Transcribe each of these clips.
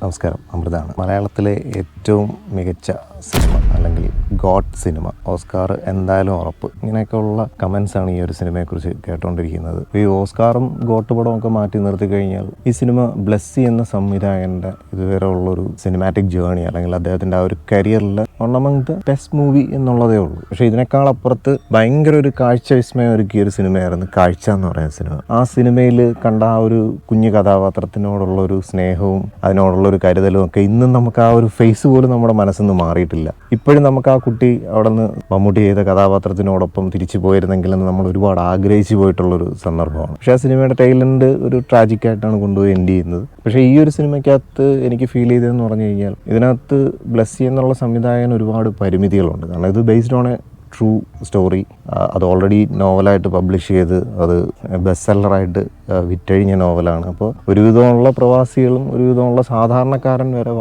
നമസ്കാരം, അമൃതാണ്. മലയാളത്തിലെ ഏറ്റവും മികച്ച സിനിമ അല്ലെങ്കിൽ ഗോഡ് സിനിമ, ഓസ്കാർ എന്തായാലും ഉറപ്പ്, ഇങ്ങനെയൊക്കെയുള്ള കമൻസാണ് ഈ ഒരു സിനിമയെക്കുറിച്ച് കേട്ടുകൊണ്ടിരിക്കുന്നത്. ഈ ഓസ്കാറും ഗോട്ട് പടവും ഒക്കെ മാറ്റി നിർത്തി കഴിഞ്ഞാൽ ഈ സിനിമ ബ്ലെസ്സി എന്ന സംവിധായകൻ്റെ ഇതുവരെ ഉള്ളൊരു സിനിമാറ്റിക് ജേണി അല്ലെങ്കിൽ അദ്ദേഹത്തിൻ്റെ ആ ഒരു കരിയറിൽ ഒന്നമങ് ദ ബെസ്റ്റ് മൂവി എന്നുള്ളതേ ഉള്ളൂ. പക്ഷേ ഇതിനേക്കാൾ അപ്പുറത്ത് ഭയങ്കര ഒരു കാഴ്ച വിസ്മയം ഒരുക്കിയ ഒരു സിനിമയായിരുന്നു കാഴ്ച എന്ന് പറയുന്ന സിനിമ. ആ സിനിമയിൽ കണ്ട ആ ഒരു കുഞ്ഞു കഥാപാത്രത്തിനോടുള്ള ഒരു സ്നേഹവും അതിനോടുള്ള ഒരു കരുതലും ഒക്കെ ഇന്നും നമുക്ക് ആ ഒരു ഫേസ് പോലും നമ്മുടെ മനസ്സിൽ നിന്ന് മാറിയിട്ടില്ല. ഇപ്പോഴും നമുക്ക് ആ കുട്ടി അവിടെ നിന്ന് മമ്മൂട്ടി ചെയ്ത കഥാപാത്രത്തിനോടൊപ്പം തിരിച്ചു പോയിരുന്നെങ്കിലെന്ന് നമ്മൾ ഒരുപാട് ആഗ്രഹിച്ചു പോയിട്ടുള്ളൊരു സന്ദർഭമാണ്. പക്ഷേ ആ സിനിമയുടെ ടൈലൻഡ് ഒരു ട്രാജിക്കായിട്ടാണ് കൊണ്ടുപോയി എൻഡ് ചെയ്യുന്നത്. പക്ഷേ ഈ ഒരു സിനിമയ്ക്കകത്ത് എനിക്ക് ഫീൽ ചെയ്തതെന്ന് പറഞ്ഞു കഴിഞ്ഞാൽ ഇതിനകത്ത് ബ്ലെസ്സി എന്നുള്ള സംവിധായകൻ ഒരുപാട് പരിമിതികളുണ്ട്. കാരണം ഇത് based on A true story. അത് ഓൾറെഡി നോവലായിട്ട് പബ്ലിഷ് ചെയ്ത് അത് ബെസ്റ്റ് സെല്ലറായിട്ട് വിറ്റഴിഞ്ഞ നോവലാണ്. അപ്പോൾ ഒരുവിധമുള്ള പ്രവാസികളും ഒരുവിധമുള്ള സാധാരണക്കാരൻ വരെ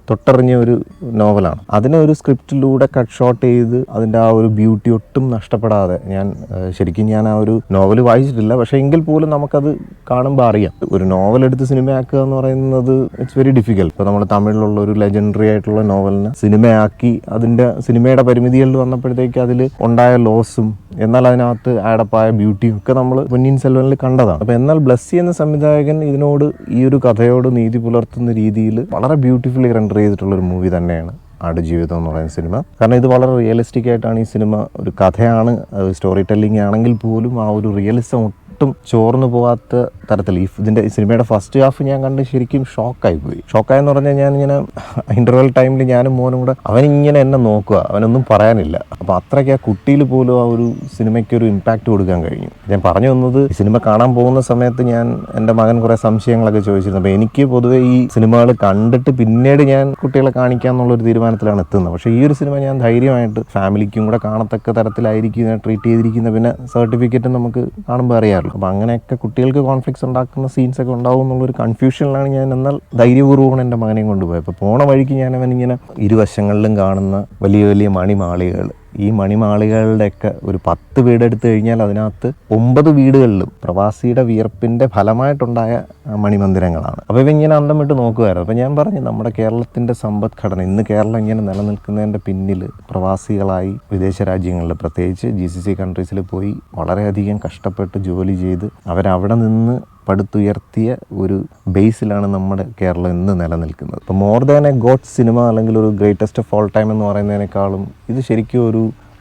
തൊട്ടറിഞ്ഞ ഒരു നോവലാണ്. അതിനെ ഒരു സ്ക്രിപ്റ്റിലൂടെ കട്ട് ഷോട്ട് ചെയ്ത് അതിൻ്റെ ആ ഒരു ബ്യൂട്ടി ഒട്ടും നഷ്ടപ്പെടാതെ, ഞാൻ ആ ഒരു നോവൽ വായിച്ചിട്ടില്ല, പക്ഷേ എങ്കിൽ പോലും നമുക്കത് കാണുമ്പോൾ അറിയാം. ഒരു നോവൽ എടുത്ത് സിനിമയാക്കുക എന്ന് പറയുന്നത് ഇറ്റ്സ് വെരി ഡിഫിക്കൽട്ട്. ഇപ്പോൾ നമ്മൾ തമിഴിലുള്ള ഒരു ലെജൻഡറി ആയിട്ടുള്ള നോവലിനെ സിനിമയാക്കി അതിൻ്റെ സിനിമയുടെ പരിമിതികളിൽ വന്നപ്പോഴത്തേക്ക് അതിൽ ഉണ്ടായ ലോസും എന്നാൽ അതിനകത്ത് ആഡപ്പായ ബ്യൂട്ടിയും ഒക്കെ നമ്മൾ പൊന്നിയിൻ സെൽവനിൽ കണ്ടതാണ്. അപ്പോൾ എന്നാൽ ബ്ലെസ്സി എന്ന സംവിധായകൻ ഇതിനോട് ഈ ഒരു കഥയോട് നീതി പുലർത്തുന്ന രീതിയിൽ വളരെ ബ്യൂട്ടിഫുള്ളി റെൻഡർ ചെയ്തിട്ടുള്ളൊരു മൂവി തന്നെയാണ് ആടുജീവിതം എന്ന് പറയുന്ന സിനിമ. കാരണം ഇത് വളരെ റിയലിസ്റ്റിക് ആയിട്ടാണ് ഈ സിനിമ. ഒരു കഥയാണ്, സ്റ്റോറി ടെല്ലിംഗ് ആണെങ്കിൽ പോലും ആ ഒരു റിയലിസം ഒട്ടും ചോർന്നു പോകാത്ത തരത്തിൽ ഈ സിനിമയുടെ ഫസ്റ്റ് ഹാഫ് ഞാൻ കണ്ട് ശരിക്കും ഷോക്കായെന്ന് പറഞ്ഞാൽ ഞാനിങ്ങനെ ഇൻ്റർവെൽ ടൈമിൽ ഞാനും മോനും കൂടെ അവനിങ്ങനെ എന്നെ നോക്കുക, അവനൊന്നും പറയാനില്ല. അപ്പോൾ അത്രയ്ക്ക് ആ കുട്ടിയിൽ പോലും ആ ഒരു സിനിമയ്ക്ക് ഒരു ഇമ്പാക്റ്റ് കൊടുക്കാൻ കഴിഞ്ഞു. ഞാൻ പറഞ്ഞു വന്നത്, ഈ സിനിമ കാണാൻ പോകുന്ന സമയത്ത് എൻ്റെ മകൻ കുറേ സംശയങ്ങളൊക്കെ ചോദിച്ചിരുന്നു. അപ്പോൾ എനിക്ക് പൊതുവെ ഈ സിനിമകൾ കണ്ടിട്ട് പിന്നീട് ഞാൻ കുട്ടികളെ കാണിക്കാമെന്നുള്ളൊരു തീരുമാനത്തിലാണ് എത്തുന്നത്. പക്ഷേ ഈ ഒരു സിനിമ ഞാൻ ധൈര്യമായിട്ട് ഫാമിലിക്കും കൂടെ കാണത്തക്ക തരത്തിലായിരിക്കും ട്രീറ്റ് ചെയ്തിരിക്കുന്നത്. പിന്നെ സർട്ടിഫിക്കറ്റ് നമുക്ക് കാണുമ്പോൾ അറിയാമല്ലോ. അപ്പോൾ അങ്ങനെയൊക്കെ കുട്ടികൾക്ക് കോൺഫ്ലിക്ട്സ് ഉണ്ടാക്കുന്ന സീൻസൊക്കെ ഉണ്ടാവും എന്നുള്ളൊരു കൺഫ്യൂഷനിലാണ് ഞാൻ. എന്നാൽ ധൈര്യപൂർവ്വമാണ് എൻ്റെ മകനെയും കൊണ്ടുപോയത്. അപ്പോൾ പോണ വഴിക്ക് അവനിങ്ങനെ ഇരുവശങ്ങളിലും കാണുന്ന വലിയ വലിയ മണിമാളികകൾ, ഈ മണിമാളികളുടെയൊക്കെ ഒരു 10 വീടെടുത്ത് കഴിഞ്ഞാൽ അതിനകത്ത് 9 വീടുകളിലും പ്രവാസിയുടെ വിയർപ്പിൻ്റെ ഫലമായിട്ടുണ്ടായ മണിമന്ദിരങ്ങളാണ്. അപ്പോൾ ഇങ്ങനെ അന്തം വിട്ട് നോക്കുമായിരുന്നു. അപ്പോൾ ഞാൻ പറഞ്ഞു, നമ്മുടെ കേരളത്തിൻ്റെ സമ്പദ്ഘടന, ഇന്ന് കേരളം ഇങ്ങനെ നിലനിൽക്കുന്നതിൻ്റെ പിന്നിൽ പ്രവാസികളായി വിദേശ രാജ്യങ്ങളിൽ, പ്രത്യേകിച്ച് GCC കൺട്രീസിൽ പോയി വളരെയധികം കഷ്ടപ്പെട്ട് ജോലി ചെയ്ത് അവരവിടെ നിന്ന് പടുത്തുയർത്തിയ ഒരു ബേസിലാണ് നമ്മുടെ കേരളം ഇന്ന് നിലനിൽക്കുന്നത്. ഇപ്പോൾ more than A God cinema അല്ലെങ്കിൽ ഒരു ഗ്രേറ്റസ്റ്റ് ഓഫ് ഓൾ ടൈം എന്ന് പറയുന്നതിനേക്കാളും ഇത് ശരിക്കും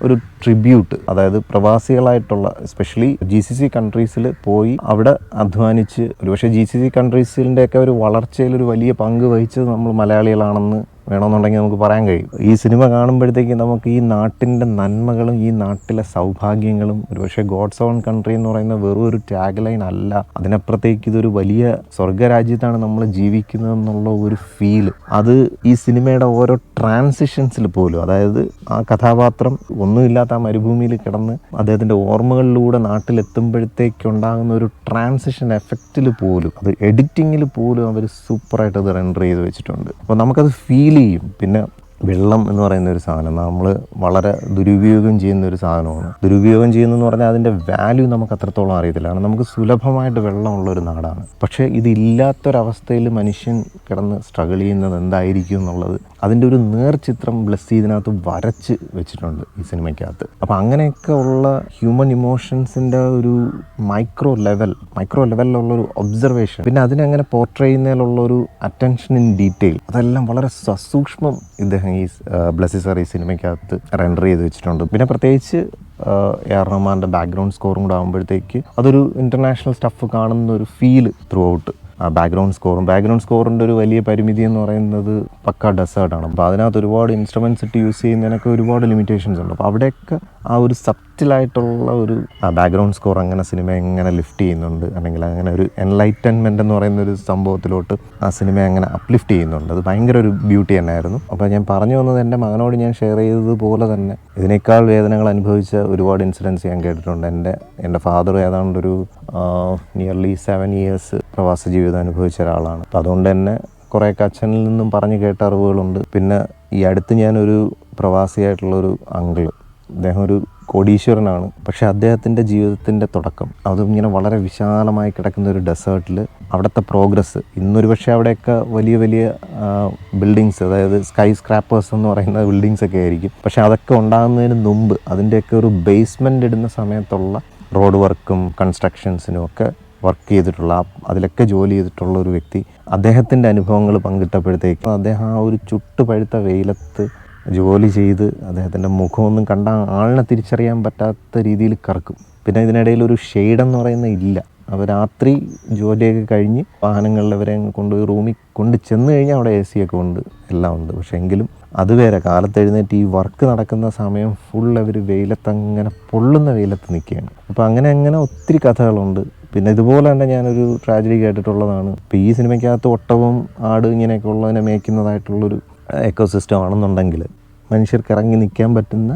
ഒരു ട്രിബ്യൂട്ട്, അതായത് പ്രവാസികളായിട്ടുള്ള എസ്പെഷ്യലി GCC കൺട്രീസിൽ പോയി അവിടെ അധ്വാനിച്ച് ഒരുപക്ഷെ GCC കൺട്രീസിൻ്റെയൊക്കെ ഒരു വളർച്ചയിൽ ഒരു വലിയ പങ്ക് വഹിച്ചത് നമ്മൾ മലയാളികളാണെന്ന് വേണമെന്നുണ്ടെങ്കിൽ നമുക്ക് പറയാൻ കഴിയും. ഈ സിനിമ കാണുമ്പോഴത്തേക്ക് നമുക്ക് ഈ നാട്ടിൻ്റെ നന്മകളും ഈ നാട്ടിലെ സൗഭാഗ്യങ്ങളും, ഒരുപക്ഷെ ഗോഡ്സ് ഓൺ കൺട്രി എന്ന് പറയുന്ന വെറും ഒരു ടാഗ് ലൈൻ അല്ല, അതിനപ്പുറത്തേക്ക് ഇതൊരു വലിയ സ്വർഗരാജ്യത്താണ് നമ്മൾ ജീവിക്കുന്നതെന്നുള്ള ഒരു ഫീല്, അത് ഈ സിനിമയുടെ ഓരോ ട്രാൻസിഷൻസിൽ പോലും, അതായത് ആ കഥാപാത്രം ഒന്നുമില്ലാത്ത ആ മരുഭൂമിയിൽ കിടന്ന് അദ്ദേഹത്തിൻ്റെ ഓർമ്മകളിലൂടെ നാട്ടിലെത്തുമ്പോഴത്തേക്കുണ്ടാകുന്ന ഒരു ട്രാൻസിഷൻ എഫക്റ്റിൽ പോലും, അത് എഡിറ്റിങ്ങിൽ പോലും അവർ സൂപ്പറായിട്ട് അത് റെൻഡർ ചെയ്ത് വെച്ചിട്ടുണ്ട്. അപ്പോൾ നമുക്കത് ഫീൽ ചെയ്യും. പിന്നെ വെള്ളം എന്ന് പറയുന്ന ഒരു സാധനം നമ്മൾ വളരെ ദുരുപയോഗം ചെയ്യുന്ന ഒരു സാധനമാണ്. ദുരുപയോഗം ചെയ്യുന്നതെന്ന് പറഞ്ഞാൽ അതിൻ്റെ വാല്യൂ നമുക്ക് അത്രത്തോളം അറിയത്തില്ല. കാരണം നമുക്ക് സുലഭമായിട്ട് വെള്ളമുള്ളൊരു നാടാണ്. പക്ഷേ ഇതില്ലാത്തൊരവസ്ഥയിൽ മനുഷ്യൻ കിടന്ന് സ്ട്രഗിൾ ചെയ്യുന്നത് എന്തായിരിക്കും എന്നുള്ളത് അതിൻ്റെ ഒരു നേർചിത്രം ബ്ലെസ്സി ഇതിനകത്ത് വരച്ച് വെച്ചിട്ടുണ്ട് ഈ സിനിമയ്ക്കകത്ത്. അപ്പോൾ അങ്ങനെയൊക്കെ ഉള്ള ഹ്യൂമൻ ഇമോഷൻസിൻ്റെ ഒരു മൈക്രോ ലെവലിലുള്ളൊരു ഒബ്സർവേഷൻ, പിന്നെ അതിനങ്ങനെ പോർട്രേ ചെയ്യുന്നതിലുള്ളൊരു അറ്റൻഷൻ ഇൻ ഡീറ്റെയിൽ, അതെല്ലാം വളരെ സസൂക്ഷ്മം ഇദ്ദേഹം ഈ ബ്ലെസ്സി സാർ ഈ സിനിമയ്ക്കകത്ത് റെൻഡർ ചെയ്ത് വെച്ചിട്ടുണ്ട്. പിന്നെ പ്രത്യേകിച്ച് AR റഹ്മാൻ്റെ ബാക്ക്ഗ്രൗണ്ട് സ്കോറും കൂടെ ആകുമ്പോഴത്തേക്ക് അതൊരു ഇൻ്റർനാഷണൽ സ്റ്റഫ് കാണുന്ന ഒരു ഫീല് ത്രൂ ഔട്ട്. ബാക്ക്ഗ്രൗണ്ട് സ്കോറിൻ്റെ ഒരു വലിയ പരിമിതി എന്ന് പറയുന്നത് പക്ക ഡെസേർട്ടാണ്. അപ്പോൾ അതിനകത്ത് ഒരുപാട് ഇൻസ്ട്രുമെൻറ്റ്സ് ഇട്ട് യൂസ് ചെയ്യുന്നതിനൊക്കെ ഒരുപാട് ലിമിറ്റേഷൻസ് ഉണ്ട്. അപ്പോൾ അവിടെയൊക്കെ ആ ഒരു സബ്റ്റിലായിട്ടുള്ള ഒരു ബാക്ക്ഗ്രൗണ്ട് സ്കോർ അങ്ങനെ സിനിമ എങ്ങനെ ലിഫ്റ്റ് ചെയ്യുന്നുണ്ട്, അല്ലെങ്കിൽ അങ്ങനെ ഒരു എൻലൈറ്റൻമെൻറ്റ് എന്ന് പറയുന്ന ഒരു സംഭവത്തിലോട്ട് ആ സിനിമ അങ്ങനെ അപ്ലിഫ്റ്റ് ചെയ്യുന്നുണ്ട്. അത് ഭയങ്കര ഒരു ബ്യൂട്ടി തന്നെയായിരുന്നു. അപ്പോൾ ഞാൻ പറഞ്ഞു വന്നത്, എൻ്റെ മകനോട് ഞാൻ ഷെയർ ചെയ്തതുപോലെ തന്നെ ഇതിനേക്കാൾ വേദനകൾ അനുഭവിച്ച ഒരുപാട് ഇൻസിഡൻസ് ഞാൻ കേട്ടിട്ടുണ്ട്. എൻ്റെ ഫാദർ ഏതാണ്ടൊരു നിയർലി 7 years പ്രവാസ ജീവിതം അനുഭവിച്ച ഒരാളാണ്. അപ്പോൾ അതുകൊണ്ട് തന്നെ കുറേയൊക്കെ അച്ഛനിൽ നിന്നും പറഞ്ഞു കേട്ട അറിവുകളുണ്ട്. പിന്നെ ഈ അടുത്ത് ഞാനൊരു പ്രവാസിയായിട്ടുള്ളൊരു അങ്കിള്, അദ്ദേഹം ഒരു കോടീശ്വരനാണ്. പക്ഷേ അദ്ദേഹത്തിൻ്റെ ജീവിതത്തിൻ്റെ തുടക്കം അതും ഇങ്ങനെ വളരെ വിശാലമായി കിടക്കുന്ന ഒരു ഡെസേർട്ടിൽ അവിടുത്തെ പ്രോഗ്രസ് ഇന്നൊരു പക്ഷേ അവിടെയൊക്കെ വലിയ വലിയ ബിൽഡിങ്സ്, അതായത് സ്കൈ സ്ക്രാപ്പേഴ്സ് എന്ന് പറയുന്ന ബിൽഡിങ്സ് ഒക്കെ ആയിരിക്കും. പക്ഷേ അതൊക്കെ ഉണ്ടാകുന്നതിന് മുമ്പ് അതിൻ്റെയൊക്കെ ഒരു ബേസ്മെൻ്റ് ഇടുന്ന സമയത്തുള്ള റോഡ് വർക്കും കൺസ്ട്രക്ഷൻസിനും ഒക്കെ വർക്ക് ചെയ്തിട്ടുള്ള അതിലൊക്കെ ജോലി ചെയ്തിട്ടുള്ള ഒരു വ്യക്തി അദ്ദേഹത്തിൻ്റെ അനുഭവങ്ങൾ പങ്കിട്ടപ്പോഴത്തേക്ക് അദ്ദേഹം ആ ഒരു ചുട്ടുപഴുത്ത വെയിലത്ത് ജോലി ചെയ്ത് അദ്ദേഹത്തിൻ്റെ മുഖമൊന്നും കണ്ട ആളിനെ തിരിച്ചറിയാൻ പറ്റാത്ത രീതിയിൽ കറക്കും. പിന്നെ ഇതിനിടയിൽ ഒരു ഷെയ്ഡെന്ന് പറയുന്നത് ഇല്ല. അപ്പോൾ രാത്രി ജോലിയൊക്കെ കഴിഞ്ഞ് വാഹനങ്ങളിൽ അവരെ കൊണ്ടുപോയി റൂമിൽ കൊണ്ട് ചെന്ന് കഴിഞ്ഞാൽ അവിടെ AC ഒക്കെ ഉണ്ട്, എല്ലാം ഉണ്ട്. പക്ഷേ എങ്കിലും അതുവരെ കാലത്ത് എഴുന്നേറ്റ് ഈ വർക്ക് നടക്കുന്ന സമയം ഫുൾ അവർ വെയിലത്തങ്ങനെ പൊള്ളുന്ന വെയിലത്ത് നിൽക്കുകയാണ്. അപ്പോൾ അങ്ങനെ ഒത്തിരി കഥകളുണ്ട്. പിന്നെ ഇതുപോലെ തന്നെ ഞാനൊരു ട്രാജഡി കേട്ടിട്ടുള്ളതാണ്. ഇപ്പോൾ ഈ സിനിമയ്ക്കകത്ത് ഒട്ടകവും ആട് ഇങ്ങനെയൊക്കെ ഉള്ളതിനെ മേയ്ക്കുന്നതായിട്ടുള്ളൊരു എക്കോസിസ്റ്റം ആണെന്നുണ്ടെങ്കിൽ മനുഷ്യർക്ക് ഇറങ്ങി നിൽക്കാൻ പറ്റുന്ന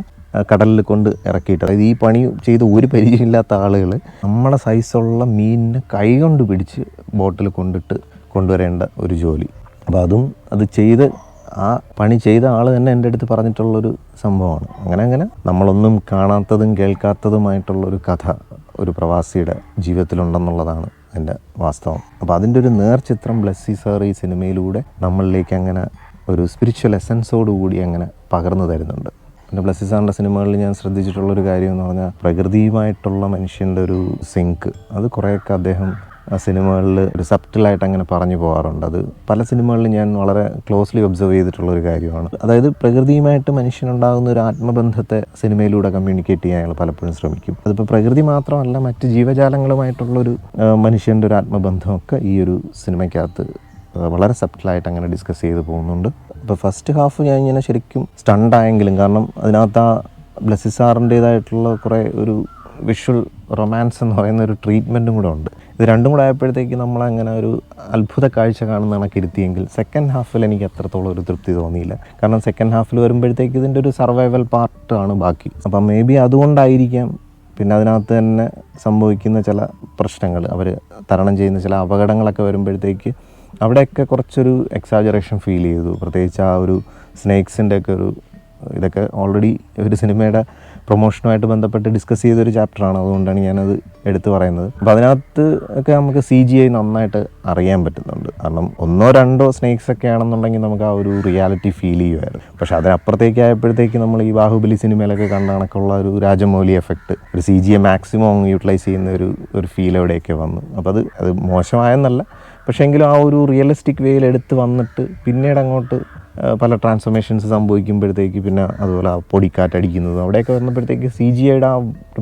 കടലിൽ കൊണ്ട് ഇറക്കിയിട്ട്, അതായത് ഈ പണി ചെയ്ത് ഒരു പരിചയമില്ലാത്ത ആളുകൾ നമ്മളെ സൈസുള്ള മീനിനെ കൈകൊണ്ട് പിടിച്ച് ബോട്ടിൽ കൊണ്ടുവരേണ്ട ഒരു ജോലി. അപ്പോൾ അത് ചെയ്ത് ആ പണി ചെയ്ത ആൾ തന്നെ എൻ്റെ അടുത്ത് പറഞ്ഞിട്ടുള്ളൊരു സംഭവമാണ്. അങ്ങനെ നമ്മളൊന്നും കാണാത്തതും കേൾക്കാത്തതുമായിട്ടുള്ളൊരു കഥ ഒരു പ്രവാസിയുടെ ജീവിതത്തിലുണ്ടെന്നുള്ളതാണ് എൻ്റെ വാസ്തവം. അപ്പോൾ അതിൻ്റെ ഒരു നേർചിത്രം ബ്ലെസ്സി സാർ ഈ സിനിമയിലൂടെ നമ്മളിലേക്ക് അങ്ങനെ ഒരു സ്പിരിച്വൽ എസൻസോടുകൂടി അങ്ങനെ പകർന്നു തരുന്നുണ്ട്. പിന്നെ ബ്ലെസ്സി സാറിൻ്റെ സിനിമകളിൽ ഞാൻ ശ്രദ്ധിച്ചിട്ടുള്ളൊരു കാര്യം എന്ന് പറഞ്ഞാൽ പ്രകൃതിയുമായിട്ടുള്ള മനുഷ്യൻ്റെ ഒരു സിങ്ക് അത് കുറേയൊക്കെ അദ്ദേഹം ആ സിനിമകളിൽ ഒരു സബ്റ്റിലായിട്ട് അങ്ങനെ പറഞ്ഞു പോകാറുണ്ട്. അത് പല സിനിമകളിലും ഞാൻ വളരെ ക്ലോസ്ലി ഒബ്സർവ് ചെയ്തിട്ടുള്ളൊരു കാര്യമാണ്. അതായത് പ്രകൃതിയുമായിട്ട് മനുഷ്യനുണ്ടാകുന്ന ഒരു ആത്മബന്ധത്തെ സിനിമയിലൂടെ കമ്മ്യൂണിക്കേറ്റ് ചെയ്യാൻ അയാൾ പലപ്പോഴും ശ്രമിക്കും. അതിപ്പോൾ പ്രകൃതി മാത്രമല്ല, മറ്റ് ജീവജാലങ്ങളുമായിട്ടുള്ളൊരു മനുഷ്യൻ്റെ ഒരു ആത്മബന്ധമൊക്കെ ഈ ഒരു സിനിമയ്ക്കകത്ത് വളരെ സബ്റ്റിലായിട്ട് അങ്ങനെ ഡിസ്കസ് ചെയ്ത് പോകുന്നുണ്ട്. അപ്പോൾ ഫസ്റ്റ് ഹാഫ് ഞാൻ ഇങ്ങനെ ശരിക്കും സ്റ്റണ്ടായെങ്കിലും, കാരണം അതിനകത്ത് ആ ബ്ലെസ്സി സാറിൻ്റേതായിട്ടുള്ള കുറേ ഒരു വിഷ്വൽ റൊമാൻസ് എന്ന് പറയുന്ന ഒരു ട്രീറ്റ്മെൻറ്റും കൂടെ ഉണ്ട്. ഇത് രണ്ടും കൂടെ ആയപ്പോഴത്തേക്ക് നമ്മളങ്ങനെ ഒരു അത്ഭുത കാഴ്ച കാണുന്ന കണക്കിരുത്തിയെങ്കിൽ സെക്കൻഡ് ഹാഫിൽ എനിക്ക് അത്രത്തോളം ഒരു തൃപ്തി തോന്നിയില്ല. കാരണം സെക്കൻഡ് ഹാഫിൽ വരുമ്പോഴത്തേക്ക് ഇതിൻ്റെ ഒരു സർവൈവൽ പാർട്ടാണ് ബാക്കി. അപ്പം മേ ബി അതുകൊണ്ടായിരിക്കാം പിന്നെ അതിനകത്ത് തന്നെ സംഭവിക്കുന്ന ചില പ്രശ്നങ്ങൾ, അവർ തരണം ചെയ്യുന്ന ചില അപകടങ്ങളൊക്കെ വരുമ്പോഴത്തേക്ക് അവിടെയൊക്കെ കുറച്ചൊരു എക്സാജറേഷൻ ഫീൽ ചെയ്തു. പ്രത്യേകിച്ച് ആ ഒരു സ്നേക്സിൻ്റെ ഒക്കെ ഇതൊക്കെ ഓൾറെഡി ഒരു സിനിമയുടെ പ്രൊമോഷനുമായിട്ട് ബന്ധപ്പെട്ട് ഡിസ്കസ് ചെയ്തൊരു ചാപ്റ്ററാണ്. അതുകൊണ്ടാണ് ഞാനത് എടുത്തു പറയുന്നത്. അപ്പോൾ അതിനകത്ത് ഒക്കെ നമുക്ക് CGI നന്നായിട്ട് അറിയാൻ പറ്റുന്നുണ്ട്. കാരണം 1-2 സ്നേക്സ് ഒക്കെ ആണെന്നുണ്ടെങ്കിൽ നമുക്ക് ആ ഒരു റിയാലിറ്റി ഫീൽ ചെയ്യുമായിരുന്നു. പക്ഷേ അതിനപ്പുറത്തേക്ക് ആയപ്പോഴത്തേക്ക് നമ്മൾ ഈ ബാഹുബലി സിനിമയിലൊക്കെ കണ്ട കണക്കുള്ള ഒരു രാജമൗലി എഫക്റ്റ്, ഒരു CGI മാക്സിമം യൂട്ടിലൈസ് ചെയ്യുന്ന ഒരു ഫീൽ എവിടെയൊക്കെ വന്നു. അപ്പോൾ അത് മോശമായെന്നല്ല, പക്ഷേ എങ്കിലും ആ ഒരു റിയലിസ്റ്റിക് വേയിൽ എടുത്ത് വന്നിട്ട് പിന്നീട് അങ്ങോട്ട് പല ട്രാൻസ്ഫോർമേഷൻസ് സംഭവിക്കുമ്പോഴത്തേക്ക്, പിന്നെ അതുപോലെ ആ പൊടിക്കാറ്റടിക്കുന്നതും അവിടെയൊക്കെ വന്നപ്പോഴത്തേക്ക് CGIയുടെ ആ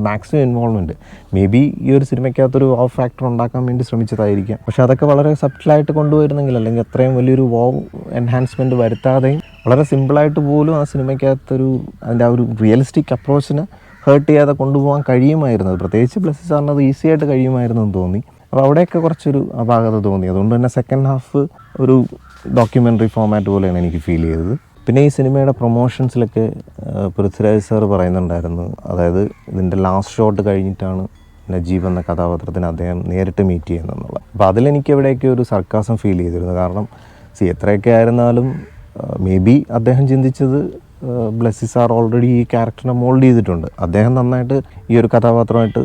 മാക്സിമം ഇൻവോൾവ്മെൻറ്റ് മേ ബി ഈ ഒരു സിനിമയ്ക്കകത്തൊരു വാവ് ഫാക്ടർ ഉണ്ടാക്കാൻ വേണ്ടി ശ്രമിച്ചതായിരിക്കാം. പക്ഷേ അതൊക്കെ വളരെ സബ്റ്റിലായിട്ട് കൊണ്ടുവരുന്നെങ്കിൽ, അല്ലെങ്കിൽ അത്രയും വലിയൊരു വാവ് എൻഹാൻസ്മെൻറ്റ് വരുത്താതെയും വളരെ സിമ്പിളായിട്ട് പോലും ആ സിനിമയ്ക്കകത്തൊരു അതിൻ്റെ ആ ഒരു റിയലിസ്റ്റിക് അപ്രോച്ചിനെ ഹേർട്ട് ചെയ്യാതെ കൊണ്ടുപോകാൻ കഴിയുമായിരുന്നത്. പ്രത്യേകിച്ച് ബ്ലെസ്സി സാറിന് അത് ഈസി ആയിട്ട് കഴിയുമായിരുന്നു എന്ന് തോന്നി. അപ്പോൾ അവിടെയൊക്കെ കുറച്ചൊരു അപാകത തോന്നി. അതുകൊണ്ട് തന്നെ സെക്കൻഡ് ഹാഫ് ഒരു ഡോക്യുമെൻ്ററി ഫോമാറ്റ് പോലെയാണ് എനിക്ക് ഫീൽ ചെയ്തത്. പിന്നെ ഈ സിനിമയുടെ പ്രൊമോഷൻസിലൊക്കെ പൃഥ്വിരാജ് സാർ പറയുന്നുണ്ടായിരുന്നു, അതായത് ഇതിൻ്റെ ലാസ്റ്റ് ഷോട്ട് കഴിഞ്ഞിട്ടാണ് നജീബ് എന്ന കഥാപാത്രത്തിന് അദ്ദേഹം നേരിട്ട് മീറ്റ് ചെയ്യുന്നതെന്നുള്ളത്. അപ്പോൾ അതിലെനിക്ക് എവിടെയൊക്കെ ഒരു സർക്കാസം ഫീൽ ചെയ്തിരുന്നു. കാരണം എത്രയൊക്കെ ആയിരുന്നാലും മേ ബി അദ്ദേഹം ചിന്തിച്ചത് ബ്ലെസ്സി സാർ ഓൾറെഡി ഈ ക്യാരക്ടറിനെ മോൾഡ് ചെയ്തിട്ടുണ്ട്. അദ്ദേഹം നന്നായിട്ട് ഈ ഒരു കഥാപാത്രമായിട്ട്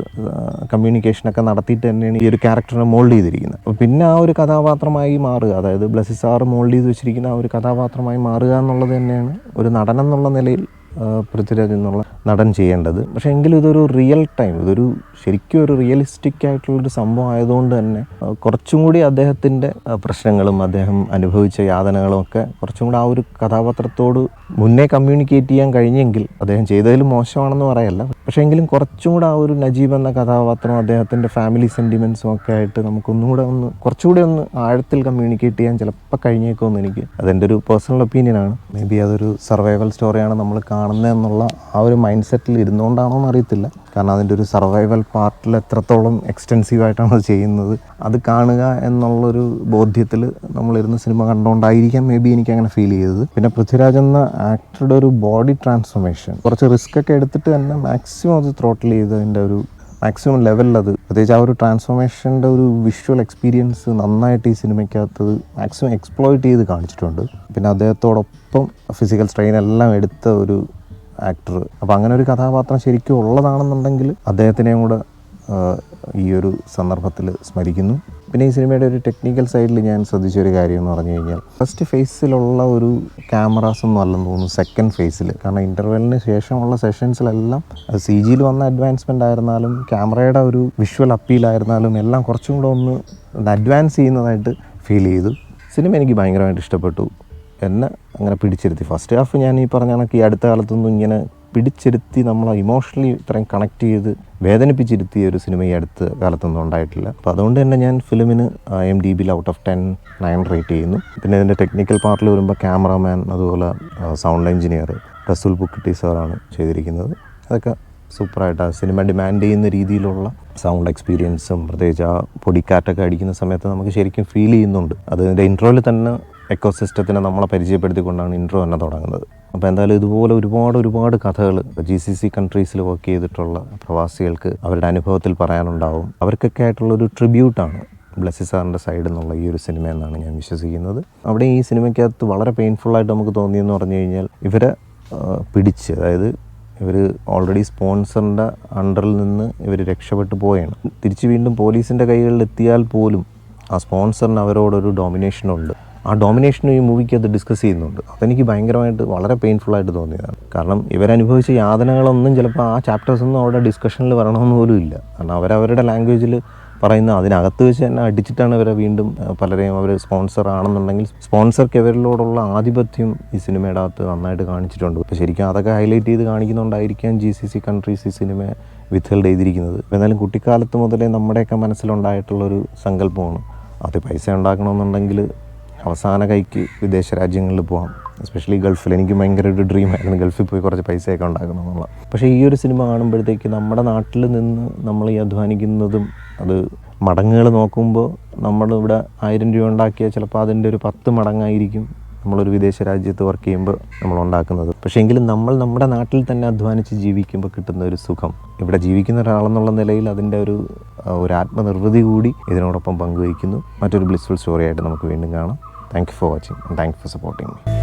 കമ്മ്യൂണിക്കേഷനൊക്കെ നടത്തിയിട്ട് തന്നെയാണ് ഈ ഒരു ക്യാരക്ടറിനെ മോൾഡ് ചെയ്തിരിക്കുന്നത്. അപ്പോൾ പിന്നെ ആ ഒരു കഥാപാത്രമായി മാറുക, അതായത് ബ്ലെസ്സി സാർ മോൾഡ് ചെയ്ത് വെച്ചിരിക്കുന്ന ആ ഒരു കഥാപാത്രമായി മാറുക എന്നുള്ളത് തന്നെയാണ് ഒരു നടൻ എന്നുള്ള നിലയിൽ പൃഥ്വിരാജ് എന്നുള്ള നടൻ ചെയ്യേണ്ടത്. പക്ഷേ എങ്കിലും ഇതൊരു റിയൽ ടൈം, ഇതൊരു ശരിക്കും ഒരു റിയലിസ്റ്റിക് ആയിട്ടുള്ളൊരു സംഭവം ആയതുകൊണ്ട് തന്നെ കുറച്ചും കൂടി അദ്ദേഹത്തിൻ്റെ പ്രശ്നങ്ങളും അദ്ദേഹം അനുഭവിച്ച യാതനകളും ഒക്കെ കുറച്ചും കൂടി ആ ഒരു കഥാപാത്രത്തോട് മുന്നേ കമ്മ്യൂണിക്കേറ്റ് ചെയ്യാൻ കഴിഞ്ഞെങ്കിൽ, അദ്ദേഹം ചെയ്തതിൽ മോശമാണെന്ന് പറയല്ല, പക്ഷേ എങ്കിലും കുറച്ചും കൂടെ ആ ഒരു നജീബ് എന്ന കഥാപാത്രം അദ്ദേഹത്തിൻ്റെ ഫാമിലി സെൻറ്റിമെൻറ്റ്സും ഒക്കെ ആയിട്ട് നമുക്കൊന്നുകൂടെ കുറച്ചുകൂടി ഒന്ന് ആഴത്തിൽ കമ്മ്യൂണിക്കേറ്റ് ചെയ്യാൻ ചിലപ്പോൾ കഴിഞ്ഞേക്കുമെന്ന് എനിക്ക്, അതെൻ്റെ ഒരു പേഴ്സണൽ ഒപ്പീനിയനാണ്. മേ ബി അതൊരു സർവൈവൽ സ്റ്റോറിയാണ് നമ്മൾ കാണുന്നതെന്നുള്ള ആ ഒരു മൈൻഡ് സെറ്റിൽ ഇരുന്നുകൊണ്ടാണോ എന്ന് അറിയത്തില്ല. കാരണം അതിൻ്റെ ഒരു സർവൈവൽ പാർട്ടിൽ എത്രത്തോളം എക്സ്റ്റെൻസീവായിട്ടാണ് അത് ചെയ്യുന്നത്, അത് കാണുക എന്നുള്ളൊരു ബോധ്യത്തിൽ നമ്മളിരുന്ന് സിനിമ കണ്ടുകൊണ്ടായിരിക്കാം മേ ബി എനിക്ക് അങ്ങനെ ഫീൽ ചെയ്തത്. പിന്നെ പൃഥ്വിരാജ് എന്ന ആക്ടറുടെ ഒരു ബോഡി ട്രാൻസ്ഫോർമേഷൻ കുറച്ച് റിസ്ക് ഒക്കെ എടുത്തിട്ട് തന്നെ മാക്സിമം അത് ത്രോട്ടിൽ ചെയ്തതിൻ്റെ ഒരു മാക്സിമം ലെവലിൽ, അത് പ്രത്യേകിച്ച് ആ ഒരു ട്രാൻസ്ഫോർമേഷൻ്റെ ഒരു വിഷ്വൽ എക്സ്പീരിയൻസ് നന്നായിട്ട് ഈ സിനിമയ്ക്കകത്ത് മാക്സിമം എക്സ്പ്ലോയിറ്റ് ചെയ്ത് കാണിച്ചിട്ടുണ്ട്. പിന്നെ അദ്ദേഹത്തോടൊപ്പം ഫിസിക്കൽ സ്ട്രെയിൻ എല്ലാം എടുത്ത ഒരു ആക്ടർ. അപ്പോൾ അങ്ങനെ ഒരു കഥാപാത്രം ശരിക്കും ഉള്ളതാണെന്നുണ്ടെങ്കിൽ അദ്ദേഹത്തിനെയും കൂടെ ഈ ഒരു സന്ദർഭത്തിൽ സ്മരിക്കുന്നു. പിന്നെ ഈ സിനിമയുടെ ഒരു ടെക്നിക്കൽ സൈഡിൽ ഞാൻ ശ്രദ്ധിച്ചൊരു കാര്യം എന്ന് പറഞ്ഞു കഴിഞ്ഞാൽ ഫസ്റ്റ് ഫേസിലുള്ള ഒരു ക്യാമറാസ് ഒന്നും അല്ലെന്ന് തോന്നുന്നു സെക്കൻഡ് ഫേസിൽ. കാരണം ഇൻ്റർവെല്ലിന് ശേഷമുള്ള സെഷൻസിലെല്ലാം CG യിൽ വന്ന അഡ്വാൻസ്മെൻ്റ് ആയിരുന്നാലും ക്യാമറയുടെ ഒരു വിഷ്വൽ അപ്പീലായിരുന്നാലും എല്ലാം കുറച്ചും കൂടെ ഒന്ന് അഡ്വാൻസ് ചെയ്യുന്നതായിട്ട് ഫീൽ ചെയ്തു. സിനിമ എനിക്ക് ഭയങ്കരമായിട്ട് ഇഷ്ടപ്പെട്ടു. എന്നെ അങ്ങനെ പിടിച്ചിരുത്തി. ഫസ്റ്റ് ഹാഫ് ഞാൻ ഈ പറഞ്ഞ കണക്ക് ഈ അടുത്ത കാലത്തൊന്നും ഇങ്ങനെ പിടിച്ചിരുത്തി നമ്മളെ ഇമോഷണലി ഇത്രയും കണക്ട് ചെയ്ത് വേദനിപ്പിച്ചിരുത്തിയ ഒരു സിനിമ ഈ അടുത്ത കാലത്തൊന്നും ഉണ്ടായിട്ടില്ല. അപ്പോൾ അതുകൊണ്ട് തന്നെ ഞാൻ ഫിലിമിന് IMDb ഔട്ട് ഓഫ് 10 9 റേറ്റ് ചെയ്യുന്നു. പിന്നെ ഇതിൻ്റെ ടെക്നിക്കൽ പാർട്ടിൽ വരുമ്പോൾ ക്യാമറാമാൻ, അതുപോലെ സൗണ്ട് എഞ്ചിനീയർ റസൂൽ പുക്കിട്ടി സാറാണ് ചെയ്തിരിക്കുന്നത്. അതൊക്കെ സൂപ്പറായിട്ട് ആ സിനിമ ഡിമാൻഡ് ചെയ്യുന്ന രീതിയിലുള്ള സൗണ്ട് എക്സ്പീരിയൻസും പ്രത്യേകിച്ച് ആ പൊടിക്കാറ്റൊക്കെ അടിക്കുന്ന സമയത്ത് നമുക്ക് ശരിക്കും ഫീൽ ചെയ്യുന്നുണ്ട്. അതിൻ്റെ ഇൻട്രോയിൽ തന്നെ എക്കോസിസ്റ്റത്തിനെ നമ്മളെ പരിചയപ്പെടുത്തിക്കൊണ്ടാണ് ഇൻട്രോ തന്നെ തുടങ്ങുന്നത്. അപ്പോൾ എന്തായാലും ഇതുപോലെ ഒരുപാട് കഥകൾ GCC കൺട്രീസിൽ വർക്ക് ചെയ്തിട്ടുള്ള പ്രവാസികൾക്ക് അവരുടെ അനുഭവത്തിൽ പറയാനുണ്ടാവും. അവർക്കൊക്കെ ആയിട്ടുള്ളൊരു ട്രിബ്യൂട്ടാണ് ബ്ലെസ്സി സാറിൻ്റെ സൈഡിൽ നിന്നുള്ള ഈ ഒരു സിനിമ എന്നാണ് ഞാൻ വിശ്വസിക്കുന്നത്. അവിടെ ഈ സിനിമയ്ക്കകത്ത് വളരെ പെയിൻഫുള്ളായിട്ട് നമുക്ക് തോന്നിയെന്ന് പറഞ്ഞു കഴിഞ്ഞാൽ ഇവരെ പിടിച്ച്, അതായത് ഇവർ ഓൾറെഡി സ്പോൺസറിൻ്റെ അണ്ടറിൽ നിന്ന് ഇവർ രക്ഷപ്പെട്ടു പോവുകയാണ്. തിരിച്ച് വീണ്ടും പോലീസിൻ്റെ കൈകളിൽ എത്തിയാൽ പോലും ആ സ്പോൺസറിന് അവരോടൊരു ഡോമിനേഷനുണ്ട്. ആ ഡോമിനേഷനും ഈ മൂവിക്ക് അത് ഡിസ്കസ് ചെയ്യുന്നുണ്ട്. അതെനിക്ക് ഭയങ്കരമായിട്ട് വളരെ പെയിൻഫുള്ളായിട്ട് തോന്നിയതാണ്. കാരണം ഇവരനുഭവിച്ച യാതനകളൊന്നും ചിലപ്പോൾ ആ ചാപ്റ്റേഴ്സൊന്നും അവിടെ ഡിസ്കഷനിൽ വരണമെന്ന് പോലും ഇല്ല. കാരണം അവരവരുടെ ലാംഗ്വേജിൽ പറയുന്ന അതിനകത്ത് വെച്ച് തന്നെ അടിച്ചിട്ടാണ് ഇവരെ വീണ്ടും പലരെയും അവർ സ്പോൺസർ ആണെന്നുണ്ടെങ്കിൽ സ്പോൺസർക്ക് ഇവരിലോടുള്ള ആധിപത്യം ഈ സിനിമയുടെ അകത്ത് നന്നായിട്ട് കാണിച്ചിട്ടുണ്ട്. അപ്പോൾ ശരിക്കും അതൊക്കെ ഹൈലൈറ്റ് ചെയ്ത് കാണിക്കുന്നുണ്ടായിരിക്കാം GCC കൺട്രീസ് ഈ സിനിമ വിത്ത്ഹെൽഡ് ചെയ്തിരിക്കുന്നത്. എന്നാലും കുട്ടിക്കാലത്ത് മുതലേ നമ്മുടെയൊക്കെ മനസ്സിലുണ്ടായിട്ടുള്ളൊരു സങ്കല്പമാണ് അത് പൈസ ഉണ്ടാക്കണമെന്നുണ്ടെങ്കിൽ അവസാന കൈക്ക് വിദേശ രാജ്യങ്ങളിൽ പോകാം, എസ്പെഷ്യലി ഗൾഫിൽ. എനിക്ക് ഭയങ്കര ഒരു ഡ്രീമായിരുന്നു ഗൾഫിൽ പോയി കുറച്ച് പൈസയൊക്കെ ഉണ്ടാക്കണം എന്നുള്ള. പക്ഷേ ഈ ഒരു സിനിമ കാണുമ്പോഴത്തേക്ക് നമ്മുടെ നാട്ടിൽ നിന്ന് നമ്മൾ ഈ അധ്വാനിക്കുന്നതും അത് മടങ്ങുകൾ നോക്കുമ്പോൾ നമ്മളിവിടെ 1000 രൂപ ഉണ്ടാക്കിയാൽ ചിലപ്പോൾ അതിൻ്റെ ഒരു 10 മടങ്ങായിരിക്കും നമ്മളൊരു വിദേശ രാജ്യത്ത് വർക്ക് ചെയ്യുമ്പോൾ നമ്മൾ ഉണ്ടാക്കുന്നത്. പക്ഷേ എങ്കിലും നമ്മൾ നമ്മുടെ നാട്ടിൽ തന്നെ അധ്വാനിച്ച് ജീവിക്കുമ്പോൾ കിട്ടുന്ന ഒരു സുഖം, ഇവിടെ ജീവിക്കുന്ന ഒരാളെന്നുള്ള നിലയിൽ അതിൻ്റെ ഒരു ആത്മനിർവൃതി കൂടി ഇതിനോടൊപ്പം പങ്കുവയ്ക്കുന്നു. മറ്റൊരു ബ്ലിസ്ഫുൾ സ്റ്റോറിയായിട്ട് നമുക്ക് വീണ്ടും കാണാം. Thank you for watching and thank you for supporting me.